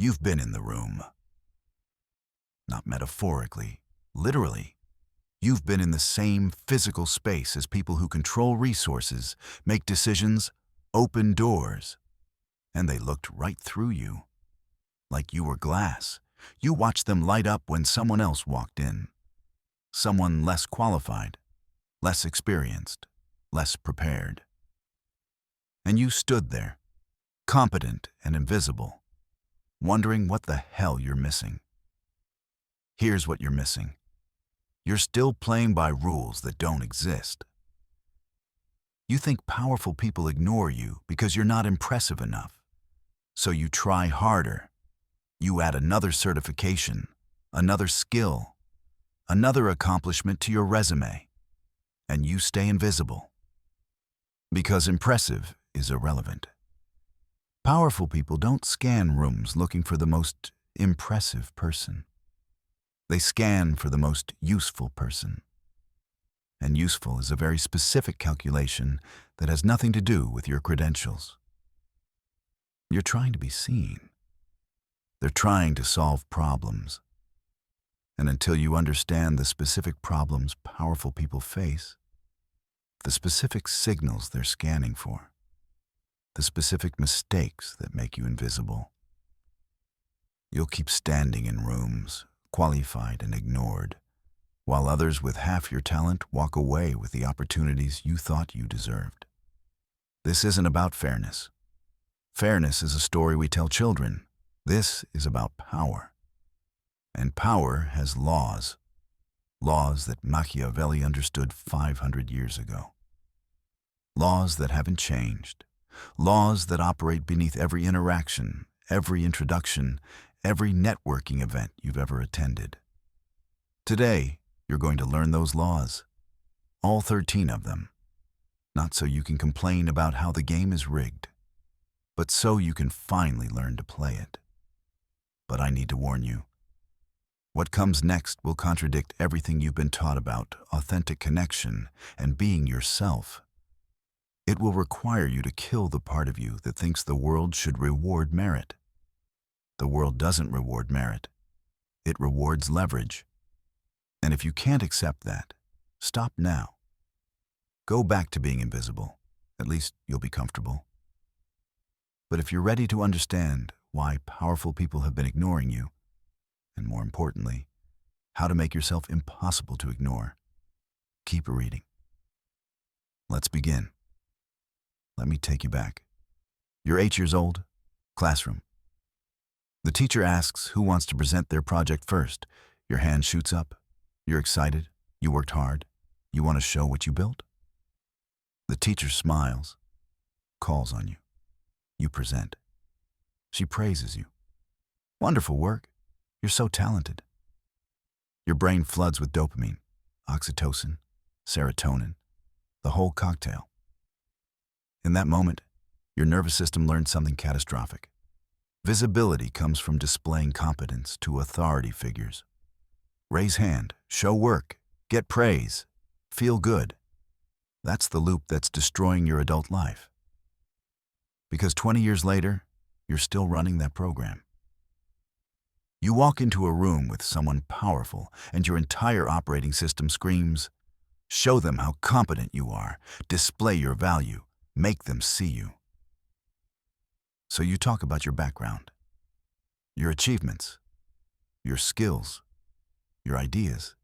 You've been in the room. Not metaphorically, literally. You've been in the same physical space as people who control resources, make decisions, open doors. And they looked right through you. Like you were glass. You watched them light up when someone else walked in. Someone less qualified, less experienced, less prepared. And you stood there, competent and invisible, wondering what the hell you're missing. Here's what you're missing. You're still playing by rules that don't exist. You think powerful people ignore you because you're not impressive enough. So you try harder. You add another certification, another skill, another accomplishment to your resume, and you stay invisible. Because impressive is irrelevant. Powerful people don't scan rooms looking for the most impressive person. They scan for the most useful person. And useful is a very specific calculation that has nothing to do with your credentials. You're trying to be seen. They're trying to solve problems. And until you understand the specific problems powerful people face, the specific signals they're scanning for, the specific mistakes that make you invisible, you'll keep standing in rooms, qualified and ignored, while others with half your talent walk away with the opportunities you thought you deserved. This isn't about fairness. Fairness is a story we tell children. This is about power. And power has laws. Laws that Machiavelli understood 500 years ago. Laws that haven't changed. Laws that operate beneath every interaction, every introduction, every networking event you've ever attended. Today, you're going to learn those laws. All 13 of them. Not so you can complain about how the game is rigged, but so you can finally learn to play it. But I need to warn you. What comes next will contradict everything you've been taught about authentic connection and being yourself. It will require you to kill the part of you that thinks the world should reward merit. The world doesn't reward merit. It rewards leverage. And if you can't accept that, stop now. Go back to being invisible. At least you'll be comfortable. But if you're ready to understand why powerful people have been ignoring you, and more importantly, how to make yourself impossible to ignore, keep reading. Let's begin. Let me take you back. You're 8 years old, classroom. The teacher asks who wants to present their project first. Your hand shoots up. You're excited. You worked hard. You want to show what you built. The teacher smiles, calls on you. You present. She praises you. Wonderful work. You're so talented. Your brain floods with dopamine, oxytocin, serotonin, the whole cocktail. In that moment, your nervous system learns something catastrophic. Visibility comes from displaying competence to authority figures. Raise hand, show work, get praise, feel good. That's the loop that's destroying your adult life. Because 20 years later, you're still running that program. You walk into a room with someone powerful, and your entire operating system screams, show them how competent you are, display your value, make them see you. So you talk about your background, your achievements, your skills, your ideas.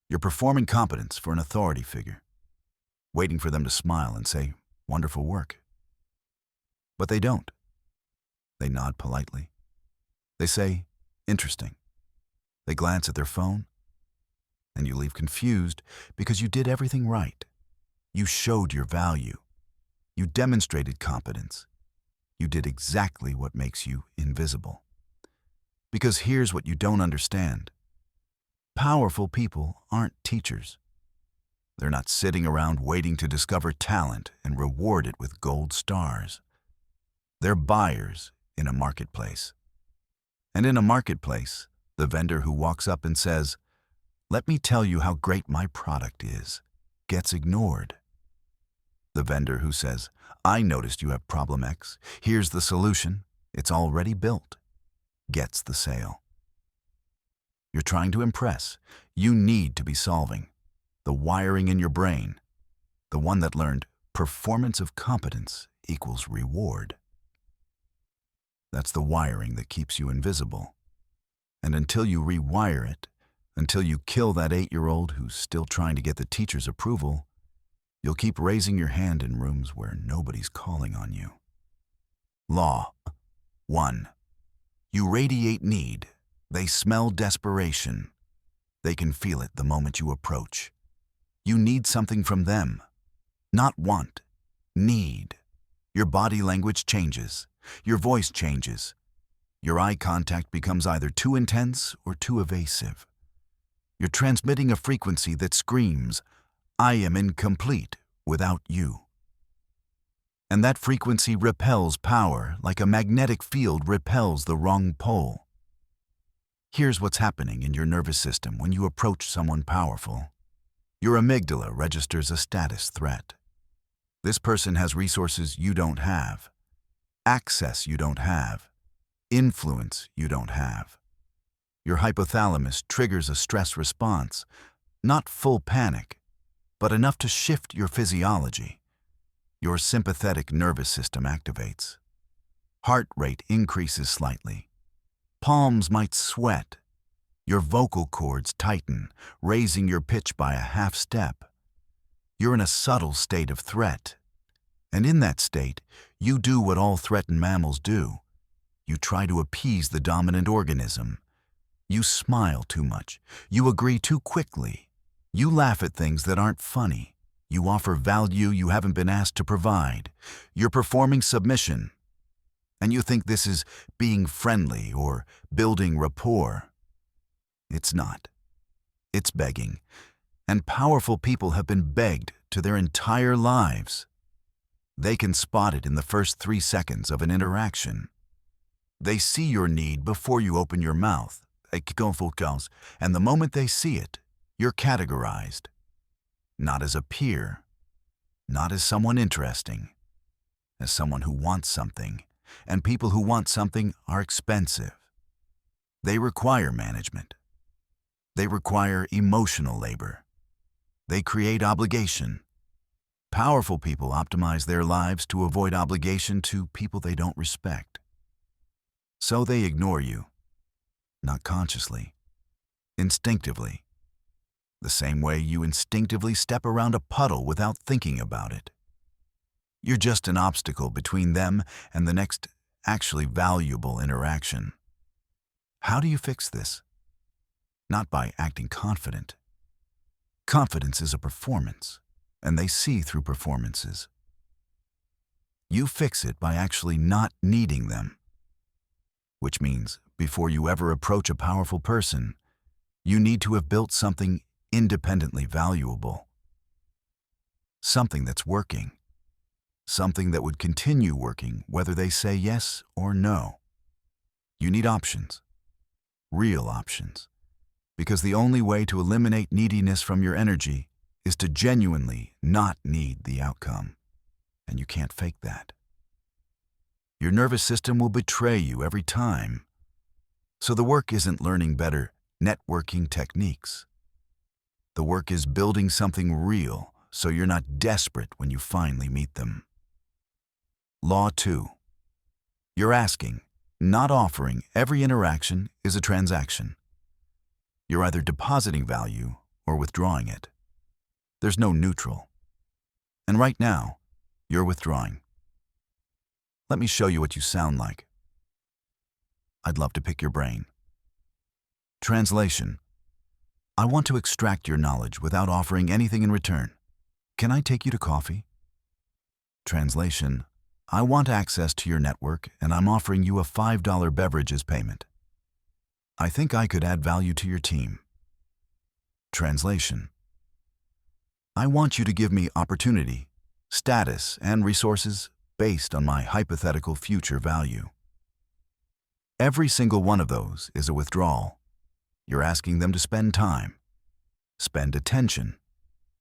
You're performing competence for an authority figure, waiting for them to smile and say, wonderful work. But they don't. They nod politely. They say, interesting. They glance at their phone, and you leave confused because you did everything right. You showed your value. You demonstrated competence. You did exactly what makes you invisible. Because here's what you don't understand. Powerful people aren't teachers. They're not sitting around waiting to discover talent and reward it with gold stars. They're buyers in a marketplace. And in a marketplace, the vendor who walks up and says, let me tell you how great my product is, gets ignored. The vendor who says, I noticed you have problem X. Here's the solution. It's already built. gets the sale. You're trying to impress. You need to be solving. The wiring in your brain, the one that learned performance of competence equals reward. That's the wiring that keeps you invisible. And until you rewire it, until you kill that 8-year-old who's still trying to get the teacher's approval, you'll keep raising your hand in rooms where nobody's calling on you. Law 1. You radiate need. They smell desperation. They can feel it the moment you approach. You need something from them. Not want. Need. Your body language changes. Your voice changes. Your eye contact becomes either too intense or too evasive. You're transmitting a frequency that screams, "I am incomplete without you." And that frequency repels power like a magnetic field repels the wrong pole. Here's what's happening in your nervous system when you approach someone powerful. Your amygdala registers a status threat. This person has resources you don't have, access you don't have, influence you don't have. Your hypothalamus triggers a stress response, not full panic, but enough to shift your physiology. Your sympathetic nervous system activates. Heart rate increases slightly. Palms might sweat. Your vocal cords tighten, raising your pitch by a half step. You're in a subtle state of threat. And in that state, you do what all threatened mammals do. You try to appease the dominant organism. You smile too much. You agree too quickly. You laugh at things that aren't funny. You offer value you haven't been asked to provide. You're performing submission. And you think this is being friendly or building rapport. It's not. It's begging. And powerful people have been begged to their entire lives. They can spot it in the first 3 seconds of an interaction. They see your need before you open your mouth, and the moment they see it, you're categorized. Not as a peer, not as someone interesting, as someone who wants something, and people who want something are expensive. They require management. They require emotional labor. They create obligation. Powerful people optimize their lives to avoid obligation to people they don't respect. So they ignore you, not consciously, instinctively, the same way you instinctively step around a puddle without thinking about it. You're just an obstacle between them and the next actually valuable interaction. How do you fix this? Not by acting confident. Confidence is a performance, and they see through performances. You fix it by actually not needing them, which means before you ever approach a powerful person, you need to have built something independently valuable. Something that's working. Something that would continue working whether they say yes or no. You need options. Real options. Because the only way to eliminate neediness from your energy is to genuinely not need the outcome. And you can't fake that. Your nervous system will betray you every time. So the work isn't learning better networking techniques. The work is building something real so you're not desperate when you finally meet them. Law 2. You're asking, not offering, every interaction is a transaction. You're either depositing value or withdrawing it. There's no neutral. And right now, you're withdrawing. Let me show you what you sound like. I'd love to pick your brain. Translation. I want to extract your knowledge without offering anything in return. Can I take you to coffee? Translation. I want access to your network and I'm offering you a $5 beverage as payment. I think I could add value to your team. Translation. I want you to give me opportunity, status, and resources based on my hypothetical future value. Every single one of those is a withdrawal. You're asking them to spend time, spend attention,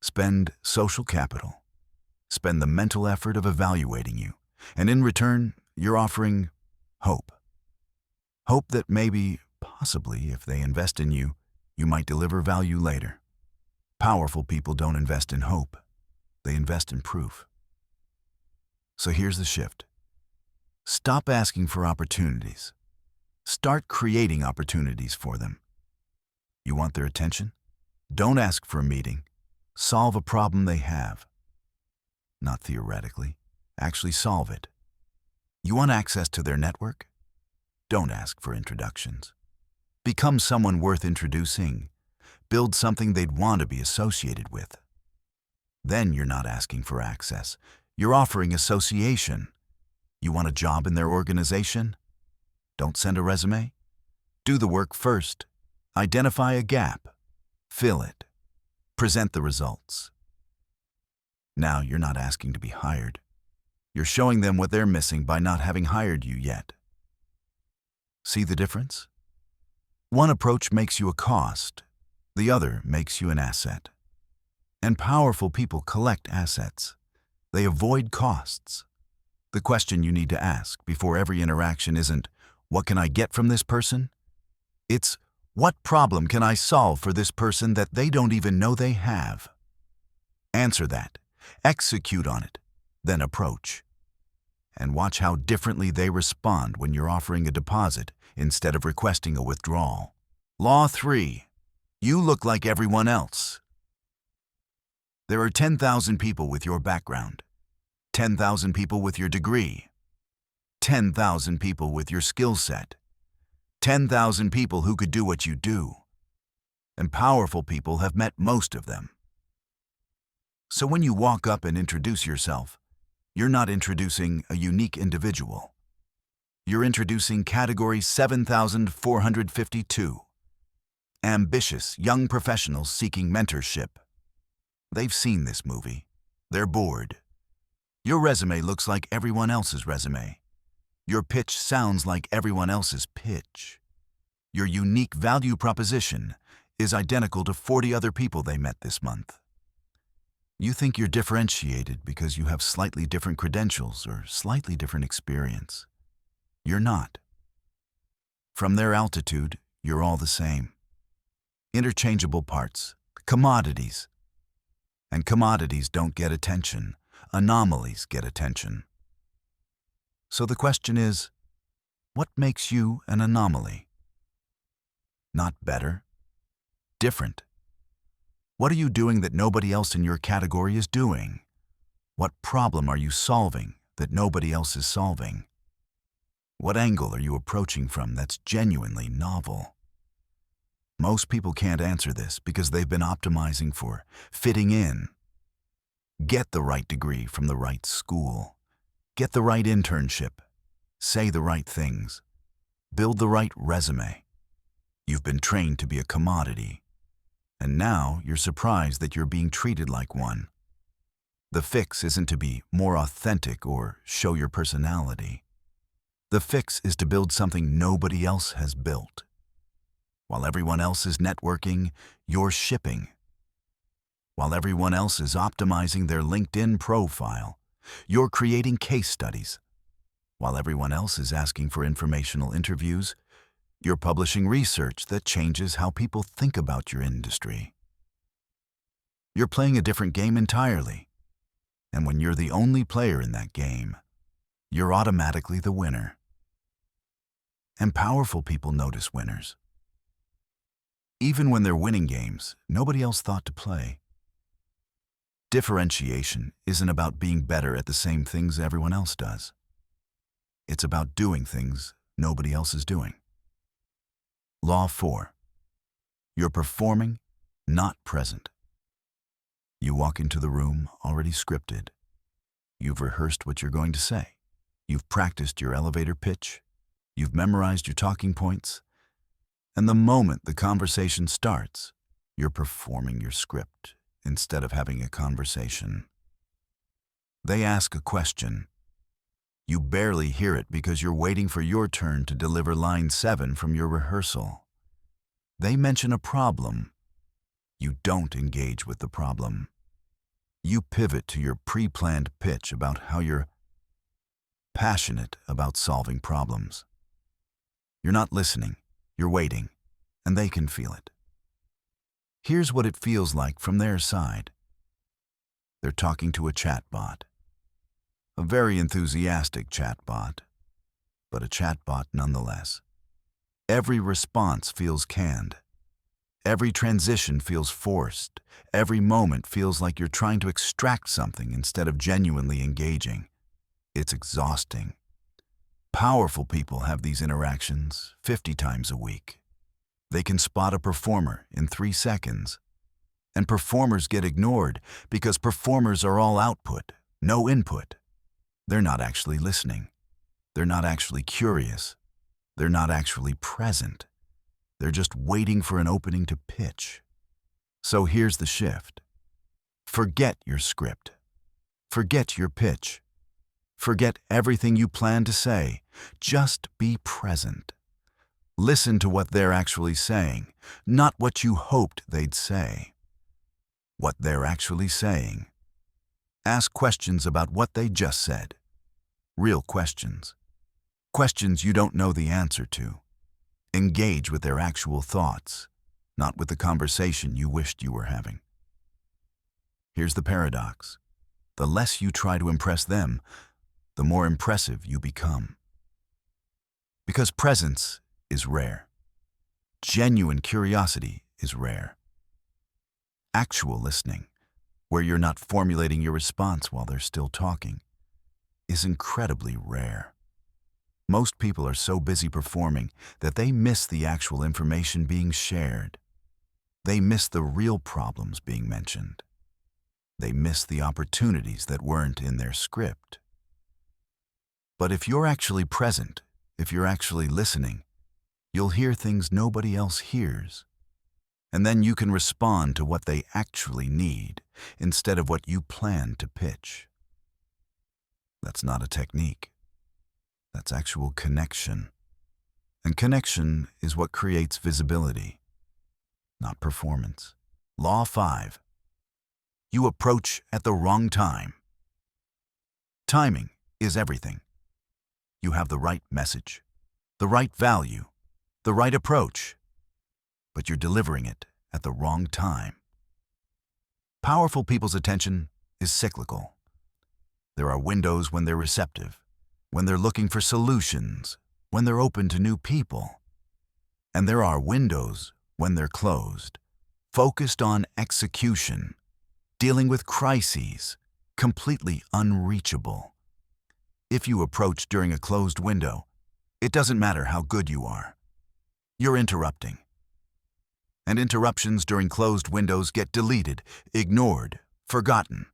spend social capital, spend the mental effort of evaluating you, and in return, you're offering hope. Hope that maybe, possibly, if they invest in you, you might deliver value later. Powerful people don't invest in hope. They invest in proof. So here's the shift. Stop asking for opportunities. Start creating opportunities for them. You want their attention? Don't ask for a meeting. Solve a problem they have. Not theoretically. Actually solve it. You want access to their network? Don't ask for introductions. Become someone worth introducing. Build something they'd want to be associated with. Then you're not asking for access. You're offering association. You want a job in their organization? Don't send a resume. Do the work first. Identify a gap. Fill it. Present the results. Now you're not asking to be hired. You're showing them what they're missing by not having hired you yet. See the difference? One approach makes you a cost. The other makes you an asset. And powerful people collect assets. They avoid costs. The question you need to ask before every interaction isn't, what can I get from this person? It's, what problem can I solve for this person that they don't even know they have? Answer that. Execute on it. Then approach. And watch how differently they respond when you're offering a deposit instead of requesting a withdrawal. Law 3. You look like everyone else. There are 10,000 people with your background, 10,000 people with your degree, 10,000 people with your skill set, 10,000 people who could do what you do. And powerful people have met most of them. So when you walk up and introduce yourself, you're not introducing a unique individual. You're introducing category 7,452. Ambitious young professionals seeking mentorship. They've seen this movie. They're bored. Your resume looks like everyone else's resume. Your pitch sounds like everyone else's pitch. Your unique value proposition is identical to 40 other people they met this month. You think you're differentiated because you have slightly different credentials or slightly different experience. You're not. From their altitude, you're all the same. Interchangeable parts, commodities. And commodities don't get attention. Anomalies get attention. So the question is, what makes you an anomaly? Not better, different. What are you doing that nobody else in your category is doing? What problem are you solving that nobody else is solving? What angle are you approaching from that's genuinely novel? Most people can't answer this because they've been optimizing for fitting in. Get the right degree from the right school. Get the right internship. Say the right things. Build the right resume. You've been trained to be a commodity. And now you're surprised that you're being treated like one. The fix isn't to be more authentic or show your personality. The fix is to build something nobody else has built. While everyone else is networking, you're shipping. While everyone else is optimizing their LinkedIn profile, you're creating case studies. While everyone else is asking for informational interviews, you're publishing research that changes how people think about your industry. You're playing a different game entirely. And when you're the only player in that game, you're automatically the winner. And powerful people notice winners. Even when they're winning games, nobody else thought to play. Differentiation isn't about being better at the same things everyone else does. It's about doing things nobody else is doing. Law 4. You're performing, not present. You walk into the room already scripted. You've rehearsed what you're going to say. You've practiced your elevator pitch. You've memorized your talking points. And the moment the conversation starts, you're performing your script instead of having a conversation. They ask a question. You barely hear it because you're waiting for your turn to deliver line 7 from your rehearsal. They mention a problem. You don't engage with the problem. You pivot to your pre-planned pitch about how you're passionate about solving problems. You're not listening, you're waiting, and they can feel it. Here's what it feels like from their side. They're talking to a chatbot. A very enthusiastic chatbot, but a chatbot nonetheless. Every response feels canned. Every transition feels forced. Every moment feels like you're trying to extract something instead of genuinely engaging. It's exhausting. Powerful people have these interactions 50 times a week. They can spot a performer in 3 seconds. And performers get ignored because performers are all output, no input. They're not actually listening. They're not actually curious. They're not actually present. They're just waiting for an opening to pitch. So here's the shift. Forget your script. Forget your pitch. Forget everything you plan to say. Just be present. Listen to what they're actually saying, not what you hoped they'd say. What they're actually saying. Ask questions about what they just said. Real questions. Questions you don't know the answer to. Engage with their actual thoughts, not with the conversation you wished you were having. Here's the paradox. The less you try to impress them, the more impressive you become. Because presence is rare. Genuine curiosity is rare. Actual listening, where you're not formulating your response while they're still talking, is incredibly rare. Most people are so busy performing that they miss the actual information being shared. They miss the real problems being mentioned. They miss the opportunities that weren't in their script. But if you're actually present, if you're actually listening, you'll hear things nobody else hears. And then you can respond to what they actually need instead of what you plan to pitch. That's not a technique. That's actual connection. And connection is what creates visibility, not performance. Law 5. You approach at the wrong time. Timing is everything. You have the right message, the right value, the right approach, but you're delivering it at the wrong time. Powerful people's attention is cyclical. There are windows when they're receptive, when they're looking for solutions, when they're open to new people. And there are windows when they're closed, focused on execution, dealing with crises, completely unreachable. If you approach during a closed window, it doesn't matter how good you are. You're interrupting. And interruptions during closed windows get deleted, ignored, forgotten.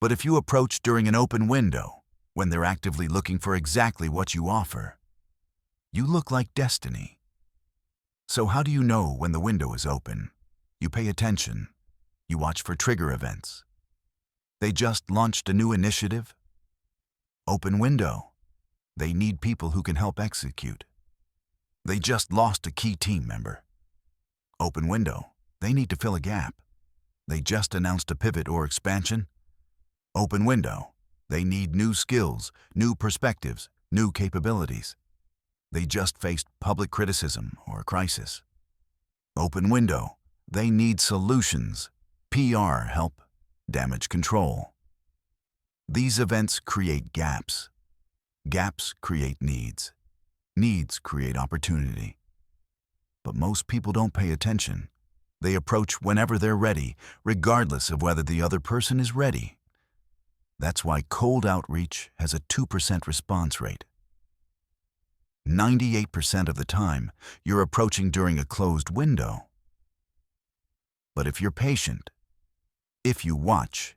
But if you approach during an open window, when they're actively looking for exactly what you offer, you look like destiny. So how do you know when the window is open? You pay attention. You watch for trigger events. They just launched a new initiative. Open window. They need people who can help execute. They just lost a key team member. Open window. They need to fill a gap. They just announced a pivot or expansion. Open window. They need new skills, new perspectives, new capabilities. They just faced public criticism or a crisis. Open window. They need solutions, PR help, damage control. These events create gaps. Gaps create needs. Needs create opportunity. But most people don't pay attention. They approach whenever they're ready, regardless of whether the other person is ready. That's why cold outreach has a 2% response rate. 98% of the time, you're approaching during a closed window. But if you're patient, if you watch,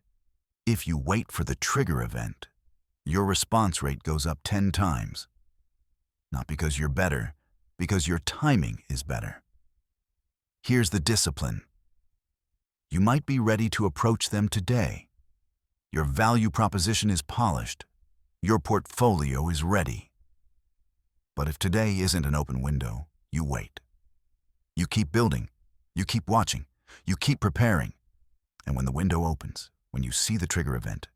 if you wait for the trigger event, your response rate goes up 10 times. Not because you're better, because your timing is better. Here's the discipline. You might be ready to approach them today. Your value proposition is polished. Your portfolio is ready. But if today isn't an open window, you wait. You keep building. You keep watching. You keep preparing. And when the window opens, when you see the trigger event,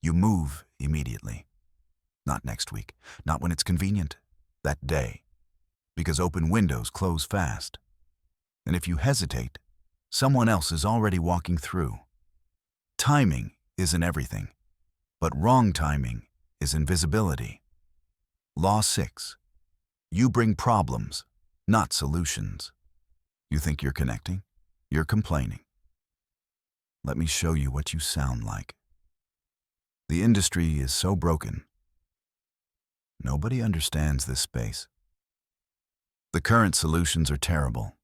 you move immediately. Not next week, not when it's convenient, that day. because open windows close fast. And if you hesitate, someone else is already walking through. Timing isn't everything, but wrong timing is invisibility. Law 6. You bring problems, not solutions. You think you're connecting? You're complaining. Let me show you what you sound like. The industry is so broken. Nobody understands this space. The current solutions are terrible.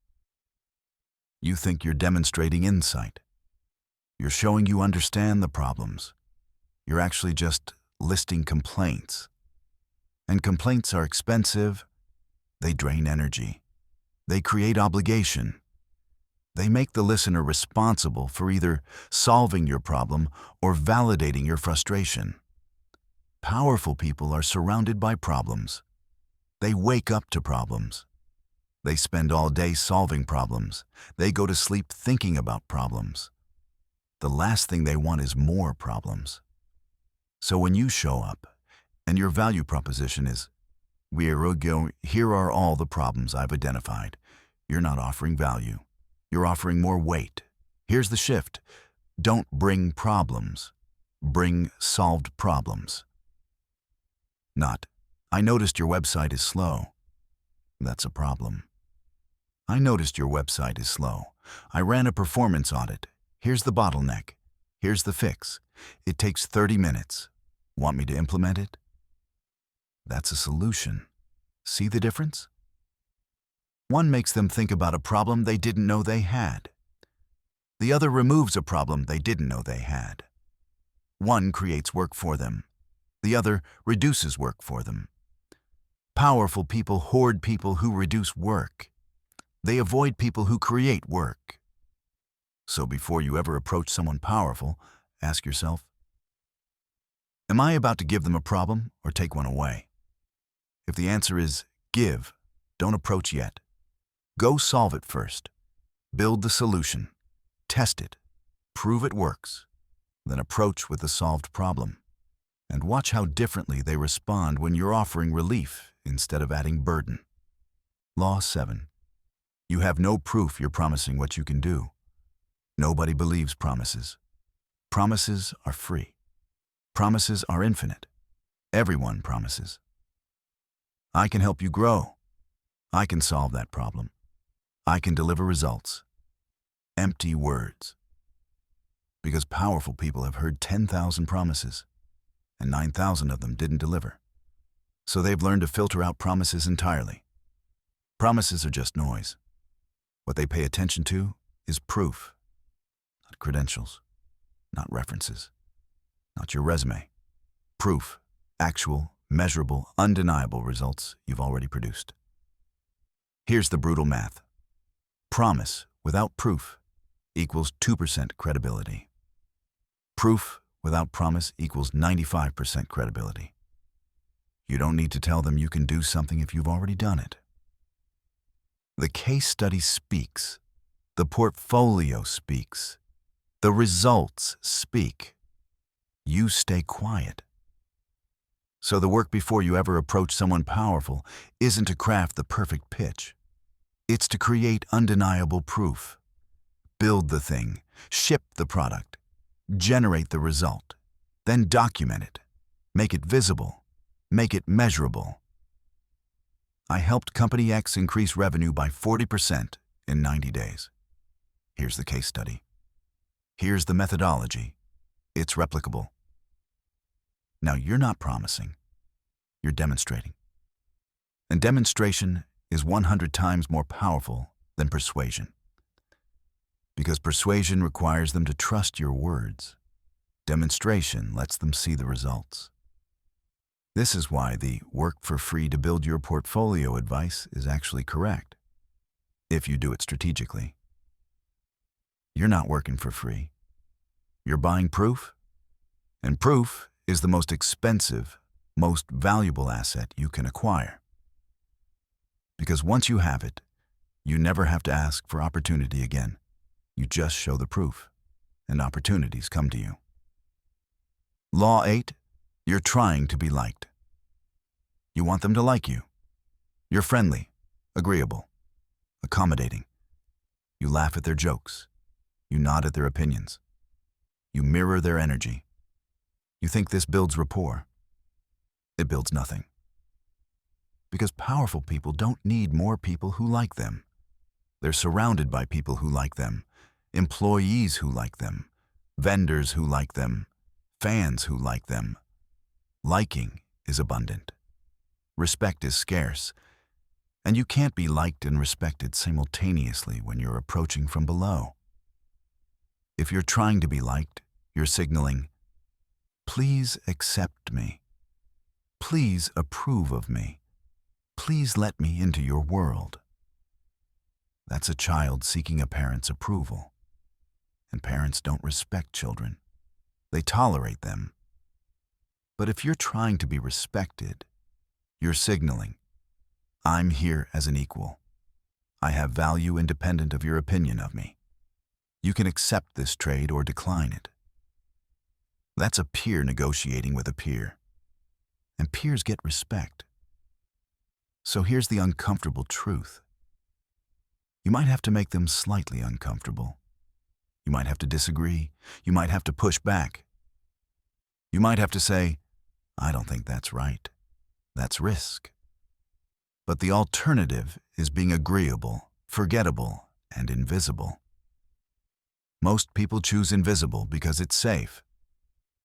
You think you're demonstrating insight. You're showing you understand the problems. You're actually just listing complaints. And complaints are expensive. They drain energy. They create obligation. They make the listener responsible for either solving your problem or validating your frustration. Powerful people are surrounded by problems. They wake up to problems. They spend all day solving problems. They go to sleep thinking about problems. The last thing they want is more problems. So when you show up and your value proposition is, here are all the problems I've identified, you're not offering value. You're offering more weight. Here's the shift. Don't bring problems. Bring solved problems. Not, I noticed your website is slow. That's a problem. I noticed your website is slow. I ran a performance audit. Here's the bottleneck. Here's the fix. It takes 30 minutes. Want me to implement it? That's a solution. See the difference? One makes them think about a problem they didn't know they had. The other removes a problem they didn't know they had. One creates work for them. The other reduces work for them. Powerful people hoard people who reduce work. They avoid people who create work. So before you ever approach someone powerful, ask yourself, am I about to give them a problem or take one away? If the answer is give, don't approach yet. Go solve it first. Build the solution. Test it. Prove it works. Then approach with the solved problem. And watch how differently they respond when you're offering relief instead of adding burden. Law 7. You have no proof you're promising what you can do. Nobody believes promises. Promises are free. Promises are infinite. Everyone promises. I can help you grow. I can solve that problem. I can deliver results. Empty words. Because powerful people have heard 10,000 promises, and 9,000 of them didn't deliver. So they've learned to filter out promises entirely. Promises are just noise. What they pay attention to is proof, not credentials, not references, not your resume. Proof, actual, measurable, undeniable results you've already produced. Here's the brutal math. Promise without proof equals 2% credibility. Proof without promise equals 95% credibility. You don't need to tell them you can do something if you've already done it. The case study speaks. The portfolio speaks. The results speak. You stay quiet. So the work before you ever approach someone powerful isn't to craft the perfect pitch. It's to create undeniable proof. Build the thing, ship the product, generate the result, then document it, make it visible, make it measurable. I helped Company X increase revenue by 40% in 90 days. Here's the case study. Here's the methodology. It's replicable. Now you're not promising, you're demonstrating. And demonstration is 100 times more powerful than persuasion. Because persuasion requires them to trust your words. Demonstration lets them see the results. This is why the work for free to build your portfolio advice is actually correct, if you do it strategically. You're not working for free. You're buying proof, and proof is the most expensive, most valuable asset you can acquire. Because once you have it, you never have to ask for opportunity again. You just show the proof, and opportunities come to you. Law 8, you're trying to be liked. You want them to like you. You're friendly, Agreeable. Accommodating. You laugh at their jokes. You nod at their opinions. You mirror their energy. You think this builds rapport. It builds nothing. Because powerful people don't need more people who like them. They're surrounded by people who like them, employees who like them, vendors who like them, fans who like them. Liking is abundant. Respect is scarce. And you can't be liked and respected simultaneously when you're approaching from below. If you're trying to be liked, you're signaling, "Please accept me. Please approve of me. Please let me into your world." That's a child seeking a parent's approval. And parents don't respect children. They tolerate them. But if you're trying to be respected, you're signaling, "I'm here as an equal. I have value independent of your opinion of me. You can accept this trade or decline it." That's a peer negotiating with a peer. And peers get respect. So here's the uncomfortable truth. You might have to make them slightly uncomfortable. You might have to disagree. You might have to push back. You might have to say, "I don't think that's right." That's risk. But the alternative is being agreeable, forgettable, and invisible. Most people choose invisible because it's safe.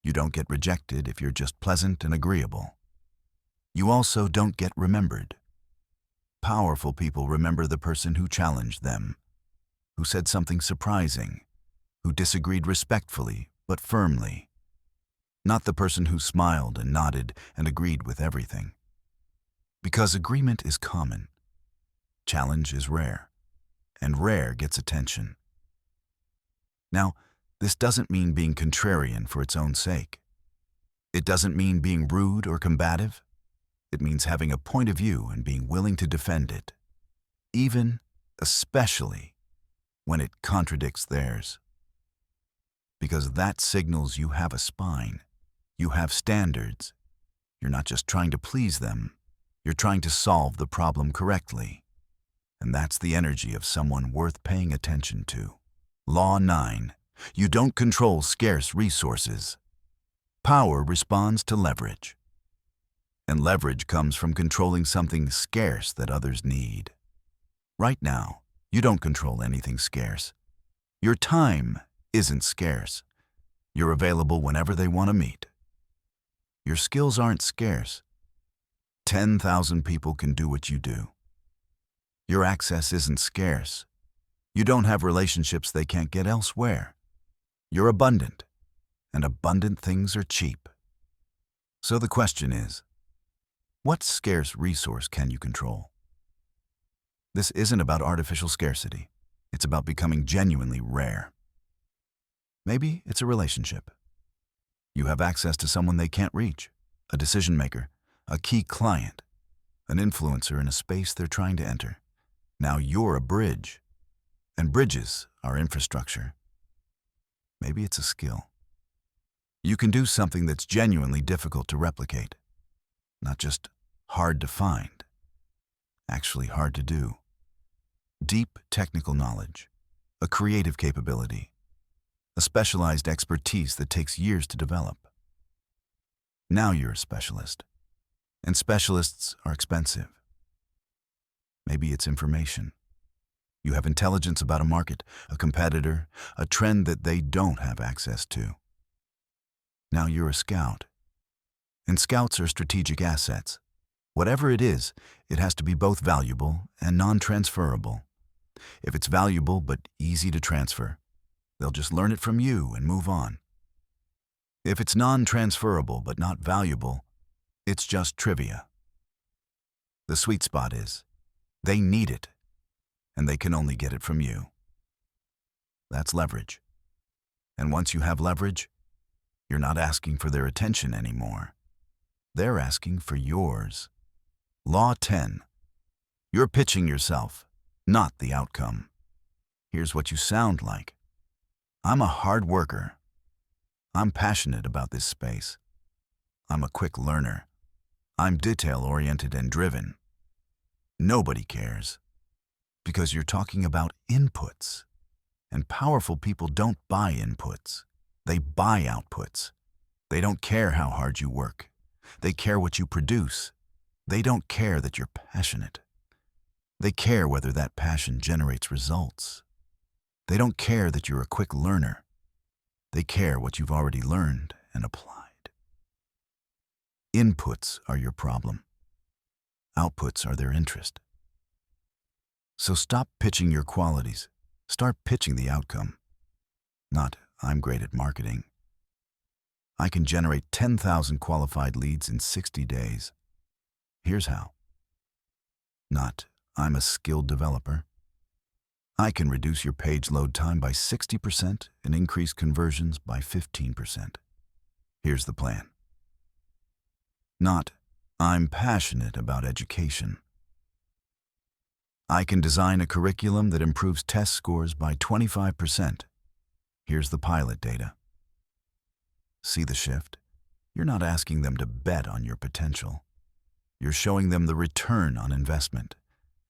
You don't get rejected if you're just pleasant and agreeable. You also don't get remembered. Powerful people remember the person who challenged them, who said something surprising, who disagreed respectfully but firmly, not the person who smiled and nodded and agreed with everything. Because agreement is common, challenge is rare, and rare gets attention. Now, this doesn't mean being contrarian for its own sake. It doesn't mean being rude or combative. It means having a point of view and being willing to defend it, even, especially, when it contradicts theirs. Because that signals you have a spine, you have standards. You're not just trying to please them, you're trying to solve the problem correctly. And that's the energy of someone worth paying attention to. Law 9. You don't control scarce resources. Power responds to leverage. And leverage comes from controlling something scarce that others need. Right now, you don't control anything scarce. Your time isn't scarce. You're available whenever they want to meet. Your skills aren't scarce. 10,000 people can do what you do. Your access isn't scarce. You don't have relationships they can't get elsewhere. You're abundant, and abundant things are cheap. So the question is, what scarce resource can you control? This isn't about artificial scarcity. It's about becoming genuinely rare. Maybe it's a relationship. You have access to someone they can't reach, a decision maker, a key client, an influencer in a space they're trying to enter. Now you're a bridge, and bridges are infrastructure. Maybe it's a skill. You can do something that's genuinely difficult to replicate. Not just hard to find, actually hard to do. Deep technical knowledge, a creative capability, a specialized expertise that takes years to develop. Now you're a specialist, and specialists are expensive. Maybe it's information. You have intelligence about a market, a competitor, a trend that they don't have access to. Now you're a scout. And scouts are strategic assets. Whatever it is, it has to be both valuable and non-transferable. If it's valuable but easy to transfer, they'll just learn it from you and move on. If it's non-transferable but not valuable, it's just trivia. The sweet spot is, they need it, and they can only get it from you. That's leverage. And once you have leverage, you're not asking for their attention anymore. They're asking for yours. Law 10. You're pitching yourself, not the outcome. Here's what you sound like. I'm a hard worker. I'm passionate about this space. I'm a quick learner. I'm detail-oriented and driven. Nobody cares. Because you're talking about inputs. And powerful people don't buy inputs. They buy outputs. They don't care how hard you work. They care what you produce. They don't care that you're passionate. They care whether that passion generates results. They don't care that you're a quick learner. They care what you've already learned and applied. Inputs are your problem. Outputs are their interest. So stop pitching your qualities. Start pitching the outcome. Not, I'm great at marketing. I can generate 10,000 qualified leads in 60 days. Here's how. Not, I'm a skilled developer. I can reduce your page load time by 60% and increase conversions by 15%. Here's the plan. Not, I'm passionate about education. I can design a curriculum that improves test scores by 25%. Here's the pilot data. See the shift? You're not asking them to bet on your potential. You're showing them the return on investment.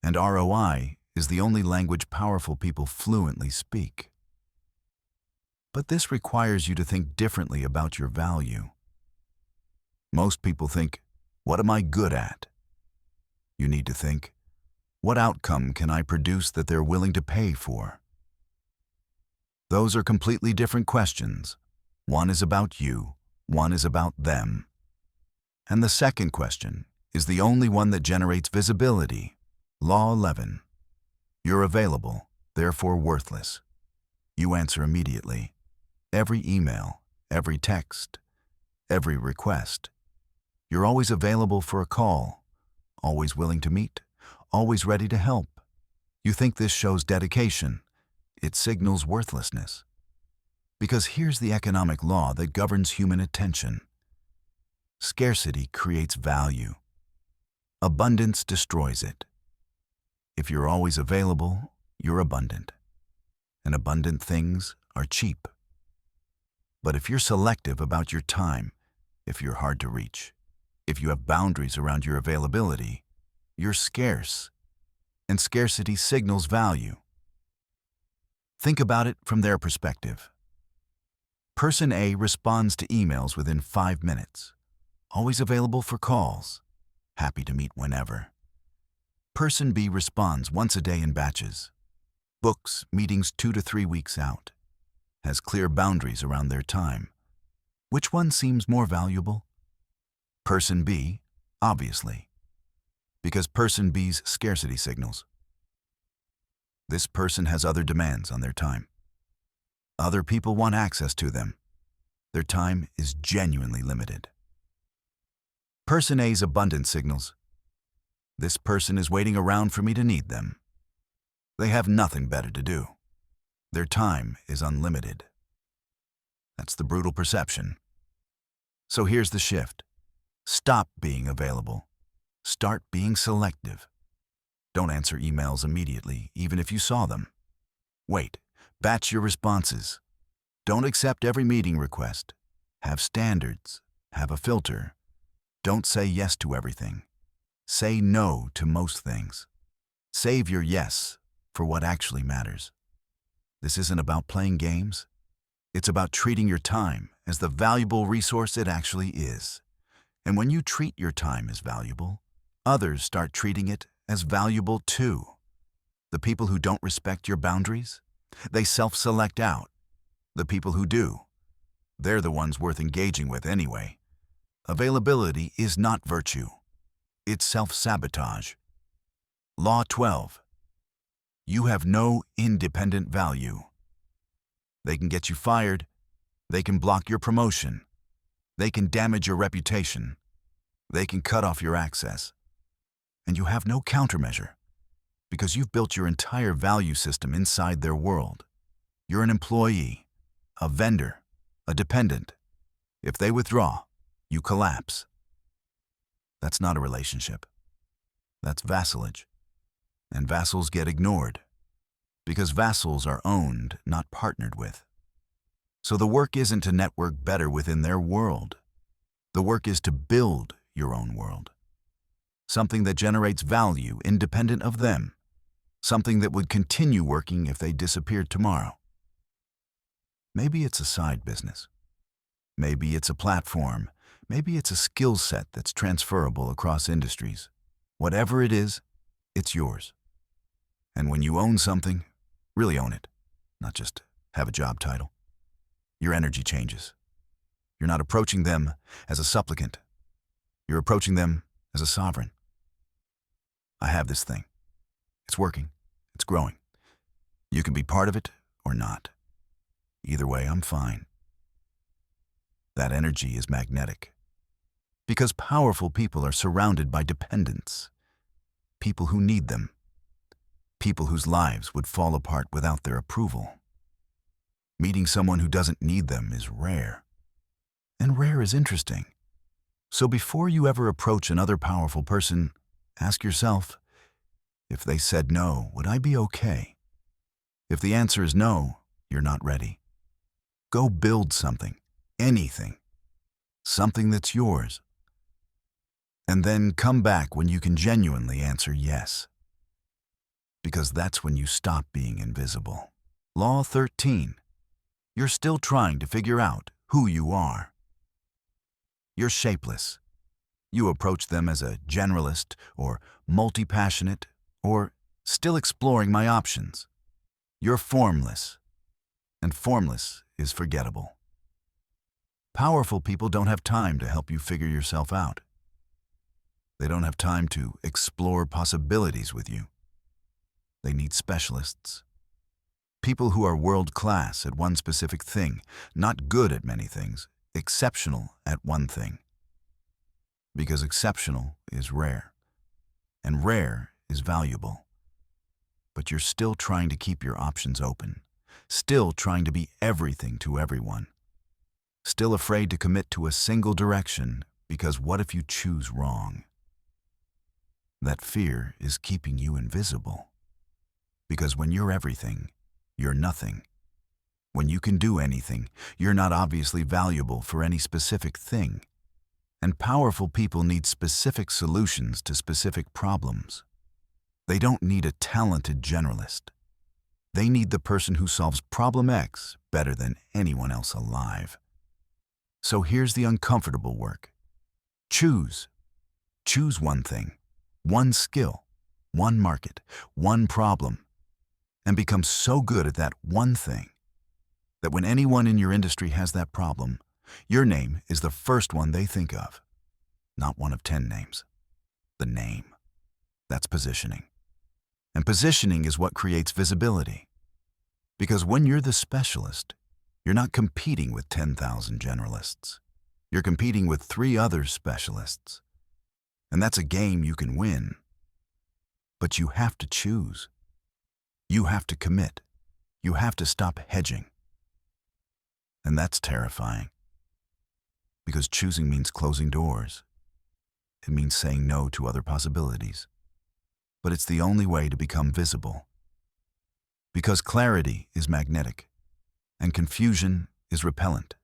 And ROI is the only language powerful people fluently speak. But this requires you to think differently about your value. Most people think, what am I good at? You need to think, what outcome can I produce that they're willing to pay for? Those are completely different questions. One is about you, one is about them. And the second question is the only one that generates visibility. Law 11. You're available, therefore worthless. You answer immediately. Every email, every text, every request. You're always available for a call, always willing to meet, always ready to help. You think this shows dedication. It signals worthlessness. Because here's the economic law that governs human attention. Scarcity creates value. Abundance destroys it. If you're always available, you're abundant. And abundant things are cheap. But if you're selective about your time, if you're hard to reach, if you have boundaries around your availability, you're scarce. And scarcity signals value. Think about it from their perspective. Person A responds to emails within 5 minutes, always available for calls, happy to meet whenever. Person B responds once a day in batches, books meetings 2 to 3 weeks out, has clear boundaries around their time. Which one seems more valuable? Person B, obviously, because person B's scarcity signals. This person has other demands on their time. Other people want access to them. Their time is genuinely limited. Person A's abundance signals. This person is waiting around for me to need them. They have nothing better to do. Their time is unlimited. That's the brutal perception. So here's the shift. Stop being available. Start being selective. Don't answer emails immediately, even if you saw them. Wait. Batch your responses. Don't accept every meeting request. Have standards. Have a filter. Don't say yes to everything. Say no to most things. Save your yes for what actually matters. This isn't about playing games. It's about treating your time as the valuable resource it actually is. And when you treat your time as valuable, others start treating it as valuable too. The people who don't respect your boundaries, they self-select out. The people who do, they're the ones worth engaging with anyway. Availability is not virtue. It's self-sabotage. Law 12. You have no independent value. They can get you fired. They can block your promotion. They can damage your reputation. They can cut off your access. And you have no countermeasure, because you've built your entire value system inside their world. You're an employee, a vendor, a dependent. If they withdraw, you collapse. That's not a relationship. That's vassalage. And vassals get ignored, because vassals are owned, not partnered with. So the work isn't to network better within their world. The work is to build your own world. Something that generates value independent of them. Something that would continue working if they disappeared tomorrow. Maybe it's a side business. Maybe it's a platform. Maybe it's a skill set that's transferable across industries. Whatever it is, it's yours. And when you own something, really own it, not just have a job title. Your energy changes. You're not approaching them as a supplicant. You're approaching them as a sovereign. I have this thing. It's working. It's growing. You can be part of it or not. Either way, I'm fine. That energy is magnetic. Because powerful people are surrounded by dependents. People who need them. People whose lives would fall apart without their approval. Meeting someone who doesn't need them is rare. And rare is interesting. So before you ever approach another powerful person, ask yourself, if they said no, would I be okay? If the answer is no, you're not ready. Go build something, anything, something that's yours. And then come back when you can genuinely answer yes. Because that's when you stop being invisible. Law 13. You're still trying to figure out who you are. You're shapeless. You approach them as a generalist or multi-passionate or still exploring my options. You're formless. And formless is forgettable. Powerful people don't have time to help you figure yourself out. They don't have time to explore possibilities with you. They need specialists. People who are world-class at one specific thing, not good at many things, exceptional at one thing. Because exceptional is rare, and rare is valuable. But you're still trying to keep your options open, still trying to be everything to everyone, still afraid to commit to a single direction because what if you choose wrong? That fear is keeping you invisible. Because when you're everything, you're nothing. When you can do anything, you're not obviously valuable for any specific thing. And powerful people need specific solutions to specific problems. They don't need a talented generalist. They need the person who solves problem X better than anyone else alive. So here's the uncomfortable work. Choose. Choose one thing, one skill, one market, one problem, and become so good at that one thing that when anyone in your industry has that problem, your name is the first one they think of. Not one of 10 names. The name. That's positioning. And positioning is what creates visibility. Because when you're the specialist, you're not competing with 10,000 generalists. You're competing with 3 other specialists. And that's a game you can win. But you have to choose. You have to commit. You have to stop hedging. And that's terrifying. Because choosing means closing doors. It means saying no to other possibilities. But it's the only way to become visible. Because clarity is magnetic, and confusion is repellent.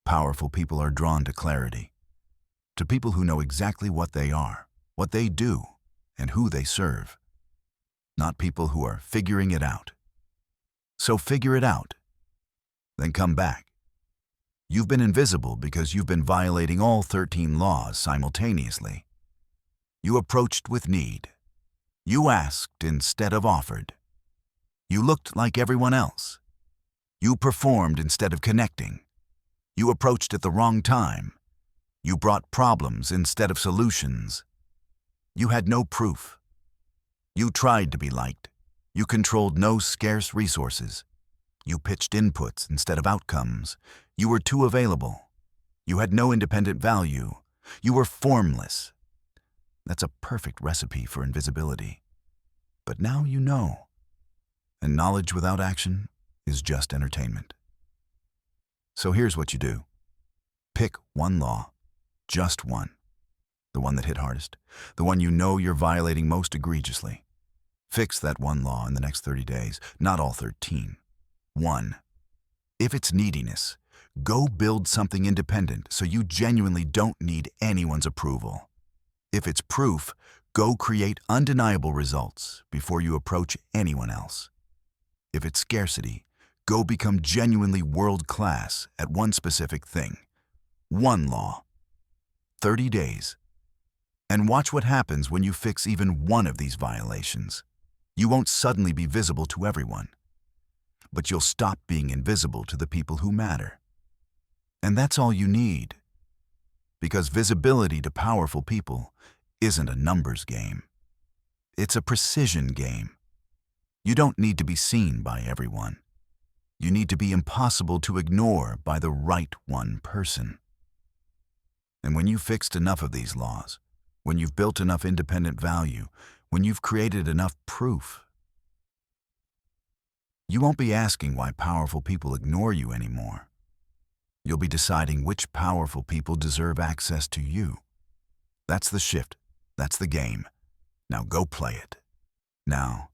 Powerful people are drawn to clarity, to people who know exactly what they are, what they do, and who they serve. Not people who are figuring it out. So figure it out. Then come back. You've been invisible because you've been violating all 13 laws simultaneously. You approached with need. You asked instead of offered. You looked like everyone else. You performed instead of connecting. You approached at the wrong time. You brought problems instead of solutions. You had no proof. You tried to be liked. You controlled no scarce resources. You pitched inputs instead of outcomes. You were too available. You had no independent value. You were formless. That's a perfect recipe for invisibility. But now you know. And knowledge without action is just entertainment. So here's what you do. Pick one law, just one. The one that hit hardest, the one you know you're violating most egregiously. Fix that one law in the next 30 days, not all 13. 1. If it's neediness, go build something independent so you genuinely don't need anyone's approval. If it's proof, Go create undeniable results before you approach anyone else. If it's scarcity, go become genuinely world-class at one specific thing. One law. 30 days. And watch what happens when you fix even one of these violations. You won't suddenly be visible to everyone, but you'll stop being invisible to the people who matter. And that's all you need. Because visibility to powerful people isn't a numbers game. It's a precision game. You don't need to be seen by everyone. You need to be impossible to ignore by the right one person. And when you've fixed enough of these laws, when you've built enough independent value, when you've created enough proof, you won't be asking why powerful people ignore you anymore. You'll be deciding which powerful people deserve access to you. That's the shift. That's the game. Now go play it. Now,